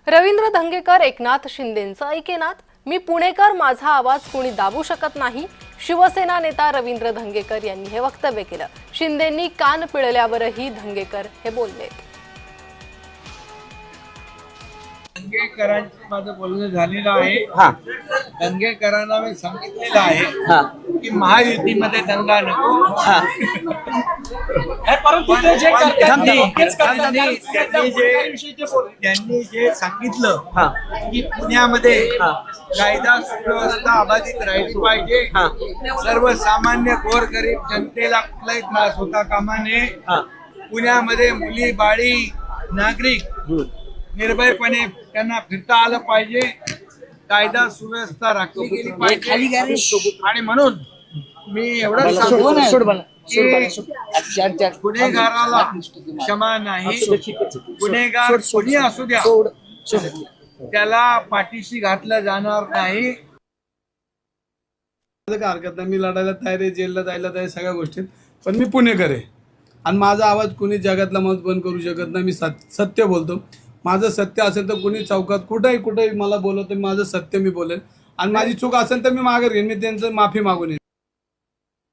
रवींद्र धंगेकर एकनाथ शिंदेंचं ऐकेनात. मी पुणेकर, माझा आवाज कोणी दाबू शकत नाही. शिवसेना नेता रवींद्र धंगेकर यांनी हे वक्तव्य केलं. शिंदेंनी कान पिळल्यावरही धंगेकर हे बोलले. दंगेकरांचं माझं बोलणं झालेलं आहे. दंगेकरांना मी सांगितलेलं आहे की महायुतीमध्ये दंगा नको. त्यांनी जे सांगितलं की पुण्यामध्ये कायदा सुव्यवस्था अबाधित राहिली पाहिजे, सर्वसामान्य गोरगरीब जनतेला कुठलाही त्रास होता कामा नये, पुण्यामध्ये मुली बाळी नागरिक निर्भयपणे त्यांना फिरता आलं पाहिजे, कायदा सुव्यवस्था राखली गेली पाहिजे. आणि म्हणून मी एवढं सांगतो की गुन्हेगाराला क्षमा नाही. गुन्हेगार कोणी असू द्या, त्याला पाठीशी घातलं जाणार नाही. हरकत नाही, मी लढायला तयार आहे, जेलला जायला तयार, सगळ्या गोष्टीत. पण मी पुणेकर आहे आणि माझा आवाज कुणी जगातला मत बंद करू शकत नाही. मी सत्य बोलतो. माझं सत्य असेल तर कुणी चौकात कुठेही मला बोलवतं, माझं सत्य मी बोलेन. आणि माझी चूक असेल तर मी मागे घेईन, मी त्यांचं माफी मागून येईन.